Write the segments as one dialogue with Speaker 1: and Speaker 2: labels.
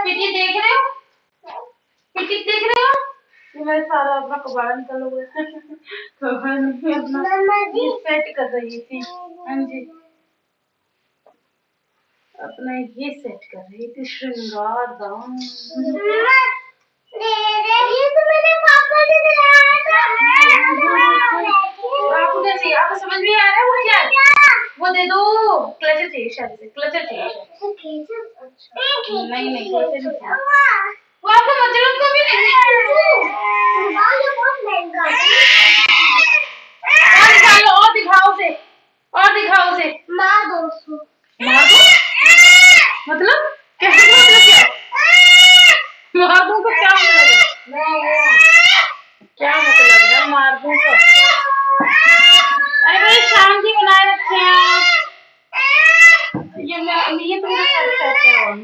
Speaker 1: पिटी देख रहे हो? पिटी देख रहे हो? ये मैं सारा अपना कबाड़ निकल हुआ है। कबाड़ में अपना ये सेट कर रही थी। हाँ जी, अपना ये सेट कर रही थी श्रृंगार दान। ये तो मैंने पापा ने दिलाया था। आपको कैसे आपको समझ में आ रहा है वो क्या है? वो दे दो। क्लचर चाहिए शायद से, क्लचर चाहिए। नहीं नहीं क्लचर नहीं चाहिए। वो आपको मजरूम को भी नहीं है। ये बहुत महंगा है। और निकालो और दिखाओ उसे, और दिखाओ उसे। मार दो उसको। मार दो मतलब कैसे? मतलब क्या मार दूं को क्या मतलब है? क्या मतलब है मार दूं को? अरे भाई शांति बनाए रखे आप। ये तुमको सेट किया हुआ है,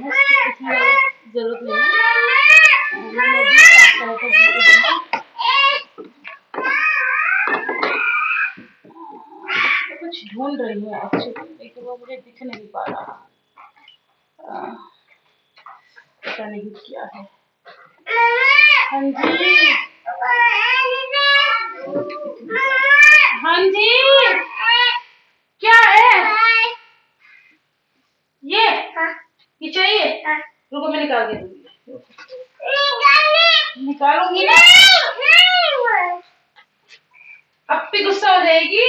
Speaker 1: इसकी जरूरत नहीं है। मैंने भी साफ करा था। कुछ ढूंढ रही है एक्चुअली, लेकिन वो मुझे दिख नहीं पा रहा। पता नहीं क्या है। हाँ जी, हाँ जी, क्या है ये चाहिए? रुको मैं निकाल के दूंगी। निकालूंगी ना, अब भी गुस्सा हो जाएगी।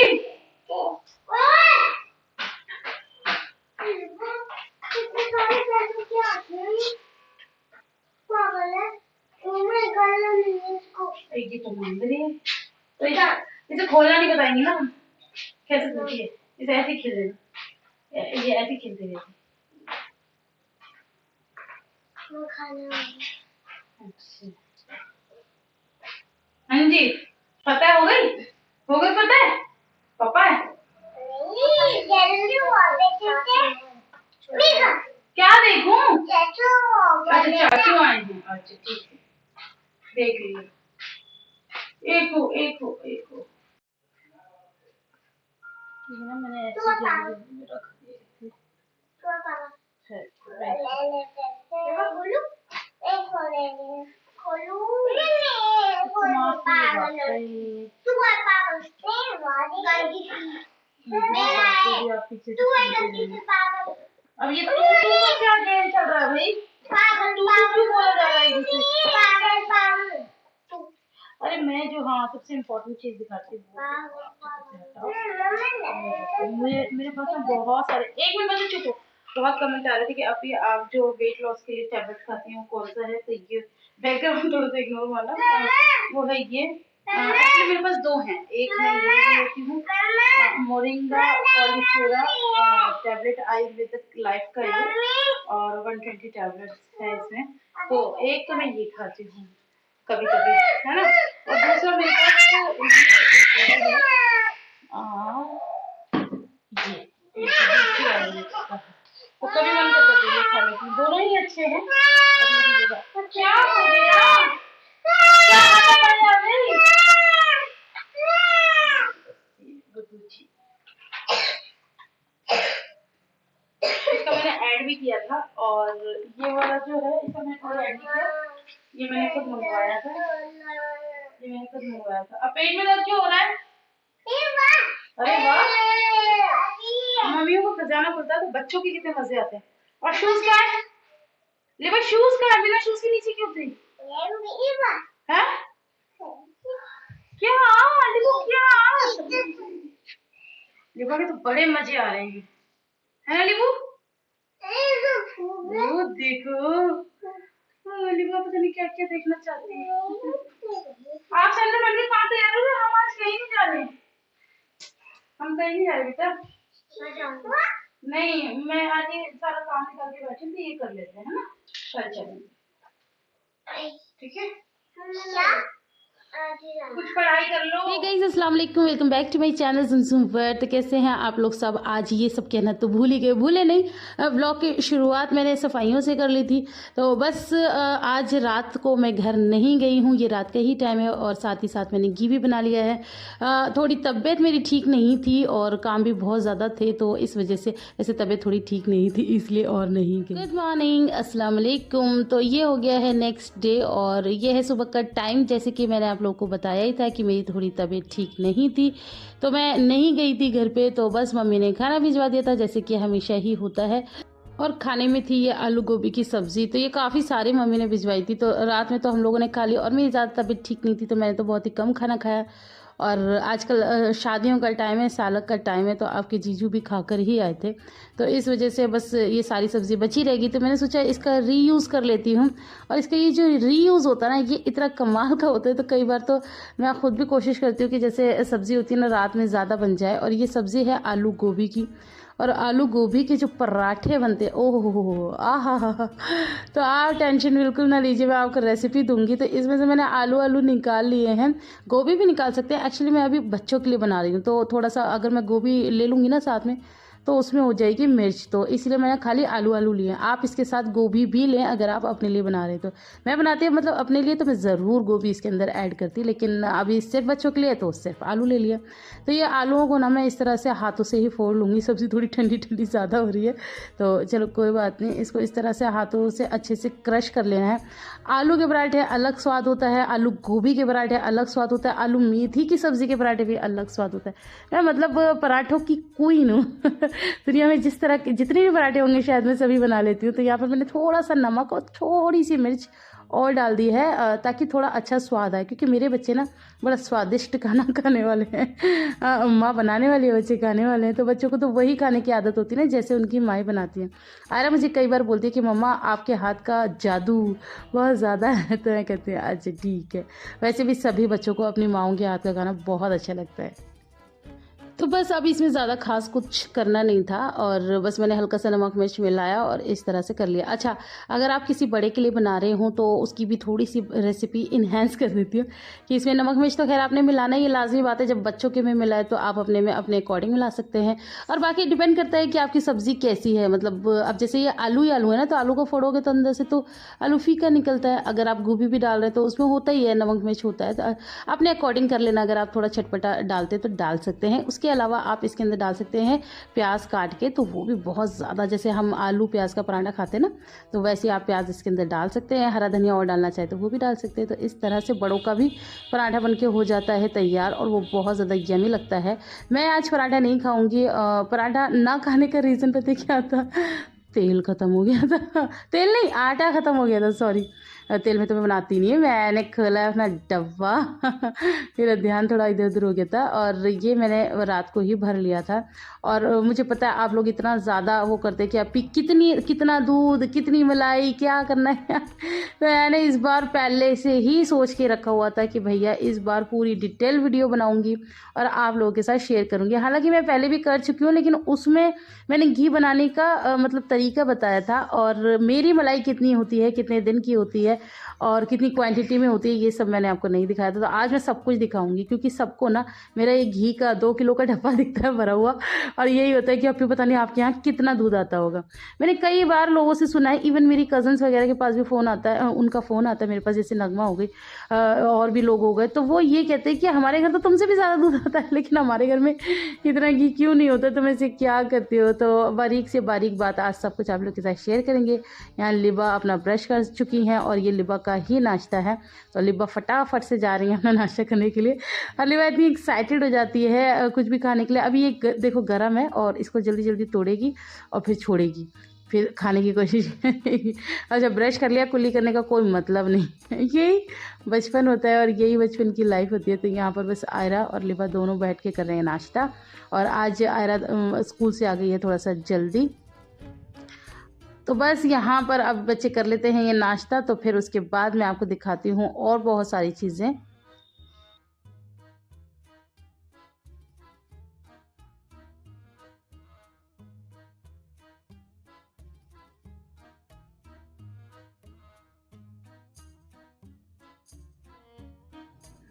Speaker 1: ये तो मंदिर है, तो इसे खोलना नहीं बताएंगे ना हम। कैसे खोलती है? इसे ऐसे ही खेल देना, ये ऐसे ही खेलते रहते। अच्छा हाँ जी, पता है हो गई, हो गई पता है पापा है। क्या देखूं? अच्छा चाचू आए हैं, अच्छा ठीक है देख लीजिए। एक हो ना, मैंने ऐसे जल्दी में रख दी अब ये तू का क्या गेम चल रहा है भाई? तू क्यों बोला जा रहा है इसे? अरे मैं जो हाँ सबसे इम्पोर्टेंट चीज दिखाती हूँ। मेरे पास ना बहुत सारे, एक मिनट बस चुप हो। बहुत कमेंट आ रहे थे कि अभी आप जो वेट लॉस के लिए टैबलेट खाती हैं कौन सा है, तो ये बैकग्राउंड थोड़ा सा इग्नोर मारना, वो है ये। एक्चुअली मेरे पास दो हैं, एक मैं ये लेती हूँ मोरिंगा ऑलिफेरा टैबलेट आयुर्वेदिक लाइफ का ये, और 120 टैबलेट्स है इसमें। तो एक तो मैं ये खाती हूँ कभी कभी, है ना, और दूसरा मेरे पास तो कभी मन करता है ये खा लेती हूँ, दोनों ही अच्छे हैं। क्या हो गया? क्या इसका मैंने ऐड भी किया था, और ये वाला जो है इसका मैंने थोड़ा ऐड किया, ये मैंने खुद मंगवाया था, अब पेट में दर्द क्यों हो रहा है? अरे वाह, मम्मियों को खजाना खुलता है तो बच्चों के कितने मजे आते हैं। और शूज क्या है? लिबा शूज का बिना शूज के नीचे क्यों उतरी? है क्या लिबा के तो बड़े मजे आ रहे हैं, है ना लिबू? वो देखो लिबा पता नहीं क्या क्या देखना चाहती है। आप सेंटर मंदिर कहाँ तैयार हो? हम आज कहीं नहीं जा रहे, हम कहीं नहीं जा रहे बेटा। नहीं मैं आज ये सारा काम निकाल के बैठी थी, ये कर लेते हैं ना, कल चलेंगे ठीक है। कुछ पढ़ाई कर लो।
Speaker 2: हे गाइस, अस्सलाम वालेकुम, welcome back to my channel Zumzum world. तो कैसे हैं आप लोग सब? आज ये सब कहना तो भूल ही गए, भूले नहीं। ब्लॉग की शुरुआत मैंने सफाइयों से कर ली थी। तो बस आज रात को मैं घर नहीं गई हूँ, ये रात का ही टाइम है और साथ ही साथ मैंने घी भी बना लिया है। थोड़ी तबीयत मेरी ठीक नहीं थी और काम भी बहुत ज़्यादा थे, तो इस वजह से ऐसे तबीयत थोड़ी ठीक नहीं थी, इसलिए और नहीं गई। गुड मॉर्निंग, अस्सलाम वालेकुम। तो ये हो गया है नेक्स्ट डे और ये है सुबह का टाइम। जैसे कि मैंने आप लोग को बताया ही था कि मेरी थोड़ी तबीयत ठीक नहीं थी, तो मैं नहीं गई थी घर पे। तो बस मम्मी ने खाना भिजवा दिया था, जैसे कि हमेशा ही होता है। और खाने में थी ये आलू गोभी की सब्जी। तो ये काफ़ी सारी मम्मी ने भिजवाई थी, तो रात में तो हम लोगों ने खा ली और मेरी ज़्यादा तबीयत ठीक नहीं थी, तो मैंने तो बहुत ही कम खाना खाया। और आजकल शादियों का टाइम है, सालक का टाइम है, तो आपके जीजू भी खाकर ही आए थे, तो इस वजह से बस ये सारी सब्ज़ी बची रहेगी, तो मैंने सोचा इसका रीयूज़ कर लेती हूँ। और इसका ये जो रीयूज़ होता है ना, ये इतना कमाल का होता है। तो कई बार तो मैं खुद भी कोशिश करती हूँ कि जैसे सब्ज़ी होती है ना, रात में ज़्यादा बन जाए। और ये सब्ज़ी है आलू गोभी की, और आलू गोभी के जो पराठे बनते हैं, ओह हो, आ हा। तो आप टेंशन बिल्कुल ना लीजिए, मैं आपको रेसिपी दूंगी। तो इसमें से मैंने आलू आलू निकाल लिए हैं, गोभी भी निकाल सकते हैं। एक्चुअली मैं अभी बच्चों के लिए बना रही हूँ, तो थोड़ा सा अगर मैं गोभी ले लूँगी ना साथ में, तो उसमें हो जाएगी मिर्च, तो इसलिए मैंने खाली आलू आलू लिए हैं। आप इसके साथ गोभी भी लें अगर आप अपने लिए बना रहे तो। मैं बनाती हूँ मतलब अपने लिए, तो मैं ज़रूर गोभी इसके अंदर ऐड करती, लेकिन अभी सिर्फ बच्चों के लिए तो सिर्फ आलू ले लिया। तो ये आलूओं को ना मैं इस तरह से हाथों से ही फोड़ लूँगी। सब्ज़ी थोड़ी ठंडी ठंडी ज़्यादा हो रही है, तो चलो कोई बात नहीं, इसको इस तरह से हाथों से अच्छे से क्रश कर लेना है। आलू के पराठे अलग स्वाद होता है, आलू गोभी के पराठे अलग स्वाद होता है, आलू मेथी की सब्ज़ी के पराठे भी अलग स्वाद होता है। मैं मतलब पराठों की क्वीन हूँ। दुनिया में जिस तरह के जितने भी पराठे होंगे शायद मैं सभी बना लेती हूँ। तो यहाँ पर मैंने थोड़ा सा नमक और थोड़ी सी मिर्च और डाल दी है, ताकि थोड़ा अच्छा स्वाद आए, क्योंकि मेरे बच्चे ना बड़ा स्वादिष्ट खाना खाने वाले हैं। माँ बनाने वाली है, बच्चे खाने वाले हैं, तो बच्चों को तो वही खाने की आदत होती है ना जैसे उनकी माएँ बनाती हैं। आयरा मुझे कई बार बोलती है कि मम्मा आपके हाथ का जादू बहुत ज़्यादा है, तो मैं कहती हूँ अच्छा ठीक है। वैसे भी सभी बच्चों को अपनी माँओं के हाथ का खाना बहुत अच्छा लगता है। तो बस अब इसमें ज़्यादा खास कुछ करना नहीं था, और बस मैंने हल्का सा नमक मिर्च मिलाया और इस तरह से कर लिया। अच्छा, अगर आप किसी बड़े के लिए बना रहे हो तो उसकी भी थोड़ी सी रेसिपी इन्हेंस कर देती हूँ कि इसमें नमक मिर्च तो खैर आपने मिलाना ही, ये लाजमी बात है। जब बच्चों के में मिलाए तो आप अपने में अपने अकॉर्डिंग मिला सकते हैं। और बाकी डिपेंड करता है कि आपकी सब्ज़ी कैसी है। मतलब अब जैसे ये आलू ही आलू है ना, तो आलू को फोड़ोगे तो अंदर से तो आलू फीका निकलता है। अगर आप गोभी भी डाल रहे हैं तो उसमें होता ही है, नमक मिर्च होता है, तो अपने अकॉर्डिंग कर लेना। अगर आप थोड़ा चटपटा डालते तो डाल सकते हैं। उसके अलावा आप इसके अंदर डाल सकते हैं प्याज काट के, तो वो भी बहुत ज़्यादा, जैसे हम आलू प्याज का पराठा खाते हैं ना, तो वैसे आप प्याज इसके अंदर डाल सकते हैं। हरा धनिया और डालना चाहे तो वो भी डाल सकते हैं। तो इस तरह से बड़ों का भी पराठा बन के हो जाता है तैयार, और वो बहुत ज़्यादा यमी लगता है। मैं आज पराठा नहीं खाऊंगी। पराठा ना खाने का रीज़न पता क्या था? तेल ख़त्म हो गया था। तेल नहीं, आटा ख़त्म हो गया था, सॉरी। तेल में तो मैं बनाती नहीं है। मैंने खोला अपना डब्बा। मेरा ध्यान थोड़ा इधर उधर हो गया था, और ये मैंने रात को ही भर लिया था। और मुझे पता है आप लोग इतना ज़्यादा वो करते हैं कि आप कितना दूध, कितनी मलाई, क्या करना है। तो मैंने इस बार पहले से ही सोच के रखा हुआ था कि भैया इस बार पूरी डिटेल वीडियो बनाऊंगी और आप लोगों के साथ शेयर करूंगी। हालांकि मैं पहले भी कर चुकी हूँ, लेकिन उसमें मैंने घी बनाने का मतलब तरीका बताया था, और मेरी मलाई कितनी होती है, कितने दिन की होती है, और कितनी क्वांटिटी में होती है, ये सब मैंने आपको नहीं दिखाया था। तो आज मैं सब कुछ दिखाऊंगी, क्योंकि सबको ना मेरा ये घी का 2 किलो का डब्बा दिखता है भरा हुआ, और यही होता है कि आपको पता नहीं आपके यहाँ कितना दूध आता होगा। मैंने कई बार लोगों से सुना है, इवन मेरी कजन्स वगैरह के पास भी फ़ोन आता है, उनका फ़ोन आता है मेरे पास, जैसे नगमा हो गई, और भी लोग हो गए, तो वो ये कहते हैं कि हमारे घर तो तुमसे भी ज़्यादा दूध आता है, लेकिन हमारे घर में इतना घी क्यों नहीं होता, तुम ऐसे क्या करते हो। तो बारीक से बारीक बात आज सब कुछ आप लोग के साथ शेयर करेंगे। यहाँ लिबा अपना ब्रश कर चुकी हैं, और ये लिबा का ही नाश्ता है, तो लिबा फटाफट से जा रही है अपना नाश्ता करने के लिए। और लिबा इतनी एक्साइटेड हो जाती है कुछ भी खाने के लिए। अभी ये देखो गर्म है, और इसको जल्दी जल्दी तोड़ेगी और फिर छोड़ेगी, फिर खाने की कोशिश करेगी। अच्छा, ब्रश कर लिया, कुल्ली करने का कोई मतलब नहीं। यही बचपन होता है और यही बचपन की लाइफ होती है। तो यहाँ पर बस आयरा और लिबा दोनों बैठ के कर रहे हैं नाश्ता, और आज आयरा स्कूल से आ गई है थोड़ा सा जल्दी। तो बस यहाँ पर अब बच्चे कर लेते हैं ये नाश्ता, तो फिर उसके बाद मैं आपको दिखाती हूँ और बहुत सारी चीज़ें।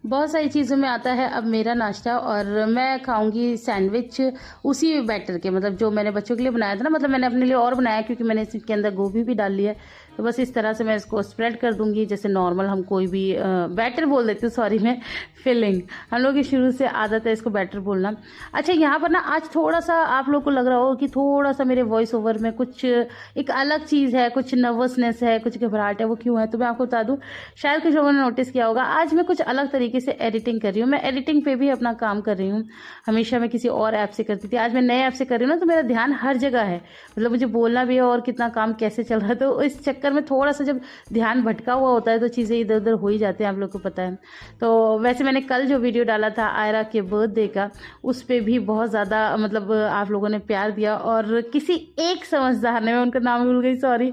Speaker 2: बहुत सारी चीज़ों में आता है अब मेरा नाश्ता, और मैं खाऊंगी सैंडविच उसी बैटर के, मतलब जो मैंने बच्चों के लिए बनाया था ना, मतलब मैंने अपने लिए और बनाया क्योंकि मैंने इसके अंदर गोभी भी डाल लिया है। तो बस इस तरह से मैं इसको स्प्रेड कर दूंगी, जैसे नॉर्मल हम कोई भी बैटर बोल देते हैं, सॉरी मैं फिलिंग, हम लोग की शुरू से आदत है इसको बैटर बोलना। अच्छा, यहाँ पर ना आज थोड़ा सा आप लोग को लग रहा हो कि थोड़ा सा मेरे वॉइस ओवर में कुछ एक अलग चीज़ है, कुछ नर्वसनेस है, कुछ घबराहट है, वो क्यों है तो मैं आपको बता दूँ। शायद कुछ लोगों ने नोटिस किया होगा, आज मैं कुछ अलग तरीके से एडिटिंग कर रही हूँ। मैं एडिटिंग पे भी अपना काम कर रही हूँ, हमेशा मैं किसी और ऐप से करती थी, आज मैं नए ऐप से कर रही हूँ ना, तो मेरा ध्यान हर जगह है, मतलब मुझे बोलना भी है और कितना काम कैसे चल रहा है, तो इस चक्कर में थोड़ा सा जब ध्यान भटका हुआ होता है तो चीज़ें इधर उधर हो ही जाते हैं, आप लोग को पता है। तो वैसे मैंने कल जो वीडियो डाला था आयरा के बर्थडे का, उस पर भी बहुत ज़्यादा मतलब आप लोगों ने प्यार दिया, और किसी एक समझदार ने, मैं उनका नाम भूल गई सॉरी,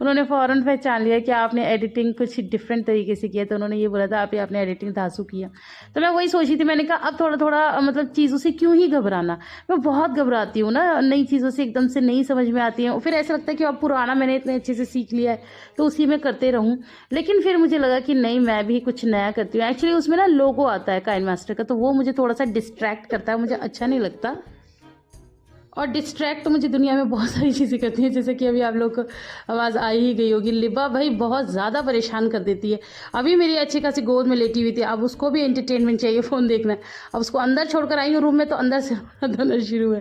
Speaker 2: उन्होंने फ़ौरन पहचान लिया कि आपने एडिटिंग कुछ डिफरेंट तरीके से किया, तो उन्होंने ये बोला था आप आपने एडिटिंग धांसू किया। तो मैं वही सोची थी, मैंने कहा अब थोड़ा थोड़ा मतलब चीज़ों से क्यों ही घबराना, मैं बहुत घबराती हूँ ना, नई चीज़ों से एकदम से नहीं समझ में आती हैं, फिर ऐसा लगता है कि अब पुराना मैंने इतने अच्छे से सीख लिया है तो उसी में करते रहूँ। लेकिन फिर मुझे लगा कि नहीं, मैं भी कुछ नया करती हूँ। एक्चुअली उसमें ना लोगो आता है काइन मास्टर का, तो वो मुझे थोड़ा सा डिस्ट्रैक्ट करता है, मुझे अच्छा नहीं लगता। और डिस्ट्रैक्ट तो मुझे दुनिया में बहुत सारी चीज़ें करती हैं, जैसे कि अभी आप लोग को आवाज़ आई ही गई होगी, लिबा भाई बहुत ज़्यादा परेशान कर देती है। अभी मेरी अच्छी खासी गोद में लेटी हुई थी, अब उसको भी एंटरटेनमेंट चाहिए, फ़ोन देखना है। अब उसको अंदर छोड़कर आई हूँ रूम में, तो अंदर से दोनों शुरू है।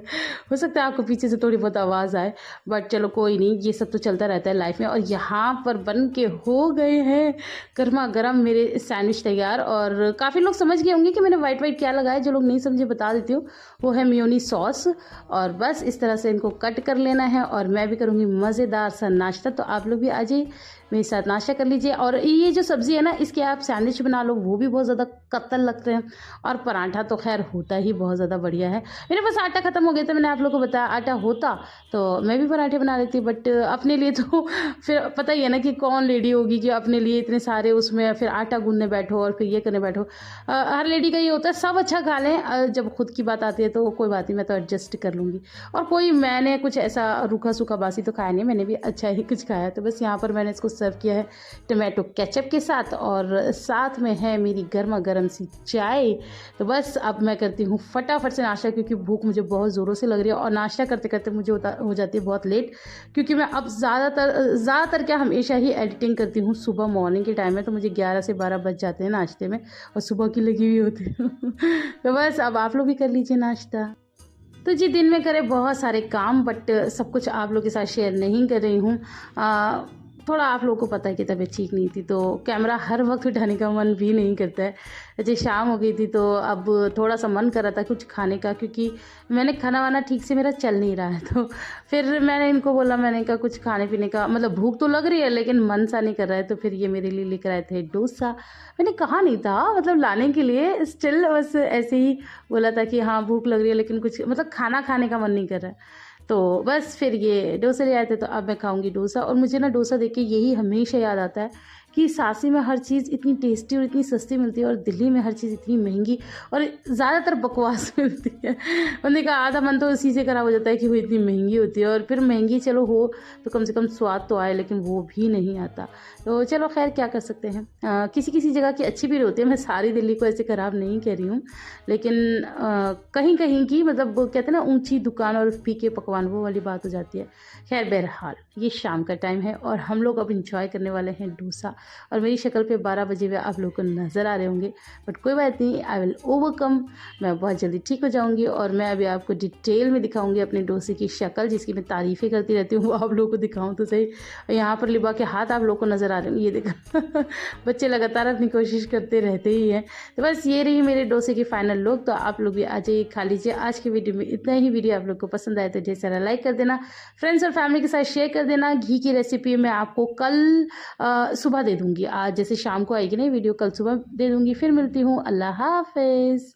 Speaker 2: हो सकता है आपको पीछे से थोड़ी बहुत आवाज़ आए, बट चलो कोई नहीं, ये सब तो चलता रहता है लाइफ में। और यहाँ पर बन के हो गए हैं गर्मा गर्म मेरे सैंडविच तैयार, और काफ़ी लोग समझ गए होंगे कि मैंने वाइट वाइट क्या लगाया, जो लोग नहीं समझे बता देती हूँ, वो है मेयोनी सॉस। और बस इस तरह से इनको कट कर लेना है, और मैं भी करूँगी मज़ेदार सा नाश्ता। तो आप लोग भी आ जाइए मेरे साथ नाश्ता कर लीजिए। और ये जो सब्ज़ी है ना, इसके आप सैंडविच बना लो, वो भी बहुत ज़्यादा कत्तल लगते हैं, और पराठा तो खैर होता ही बहुत ज़्यादा बढ़िया है। मेरे पास आटा ख़त्म हो गया था, मैंने आप लोगों को बताया, आटा होता तो मैं भी पराठे बना लेती, बट अपने लिए तो फिर पता ही है ना कि कौन लेडी होगी कि अपने लिए इतने सारे उसमें फिर आटा गूंदने बैठो और फिर ये करने बैठो। हर लेडी का ये होता है, सब अच्छा खा लें, जब खुद की बात आती है तो कोई बात नहीं, मैं तो एडजस्ट कर लूँगी। और कोई मैंने कुछ ऐसा रूखा सूखा बासी तो खाया नहीं, मैंने भी अच्छा ही कुछ खाया। तो बस यहाँ पर मैंने इसको सर्व किया है टमाटो केचप के साथ, और साथ में है मेरी गर्मा गर्म सी चाय। तो बस अब मैं करती हूँ फटाफट से नाश्ता, क्योंकि भूख मुझे बहुत ज़ोरों से लग रही है, और नाश्ता करते करते मुझे हो जाती है बहुत लेट, क्योंकि मैं अब ज़्यादातर क्या हमेशा ही एडिटिंग करती हूँ सुबह मॉर्निंग के टाइम में, तो मुझे 11 से 12 बज जाते हैं नाश्ते में, और सुबह की लगी हुई होती है। तो बस अब आप लोग भी कर लीजिए नाश्ता। तो जी, दिन में करे बहुत सारे काम, बट सब कुछ आप लोग के साथ शेयर नहीं कर रही हूँ। थोड़ा आप लोगों को पता है कि तबीयत ठीक नहीं थी, तो कैमरा हर वक्त उठाने का मन भी नहीं करता है। अच्छा, शाम हो गई थी तो अब थोड़ा सा मन कर रहा था कुछ खाने का, क्योंकि मैंने खाना वाना ठीक से मेरा चल नहीं रहा है। तो फिर मैंने इनको बोला, मैंने कहा कुछ खाने पीने का, मतलब भूख तो लग रही है लेकिन मन सा नहीं कर रहा है। तो फिर ये मेरे लिए लेकर आए थे डोसा। मैंने कहा नहीं था मतलब लाने के लिए, स्टिल बस ऐसे ही बोला था कि हाँ भूख लग रही है, लेकिन कुछ मतलब खाना खाने का मन नहीं कर रहा है। तो बस फिर ये डोसा ले आए थे, तो अब मैं खाऊंगी डोसा। और मुझे ना डोसा देख के यही हमेशा याद आता है कि सासी में हर चीज़ इतनी टेस्टी और इतनी सस्ती मिलती है, और दिल्ली में हर चीज़ इतनी महंगी और ज़्यादातर बकवास मिलती है। बंदे का आधा मन तो इसी से खराब हो जाता है कि वो इतनी महंगी होती है, और फिर महंगी चलो हो तो कम से कम स्वाद तो आए, लेकिन वो भी नहीं आता। तो चलो खैर क्या कर सकते हैं, किसी किसी जगह की अच्छी भी होती है। मैं सारी दिल्ली को ऐसे ख़राब नहीं कह रही हूँ, लेकिन कहीं कहीं की मतलब कहते हैं ना ऊंची दुकान और फीके पकवान, वो वाली बात हो जाती है। खैर बहरहाल ये शाम का टाइम है, और हम लोग अब इंजॉय करने वाले हैं डोसा। और मेरी शक्ल पे 12 बजे हुए आप लोगों को नज़र आ रहे होंगे, बट कोई बात नहीं, आई विल ओवरकम। मैं बहुत जल्दी ठीक हो जाऊंगी, और मैं अभी आपको डिटेल में दिखाऊंगी अपने डोसे की शक्ल, जिसकी मैं तारीफ़ें करती रहती हूँ, वो आप लोगों को दिखाऊं तो सही। और यहाँ पर लिबा के हाथ आप लोगों को नज़र आ रहे होंगे, ये देखो बच्चे लगातार अपनी कोशिश करते रहते ही हैं। तो बस ये रही मेरे डोसे की फाइनल लुक। तो आप लोग भी आ जाइए, खा लीजिए। आज की वीडियो में इतना ही। वीडियो आप लोग को पसंद आए तो ढेर सारा लाइक कर देना, फ्रेंड्स और फैमिली के साथ शेयर कर देना। घी की रेसिपी मैं आपको कल सुबह दे दूँगी, आज जैसे शाम को आएगी ना वीडियो, कल सुबह दे दूँगी। फिर मिलती हूँ, अल्लाह हाफिज़।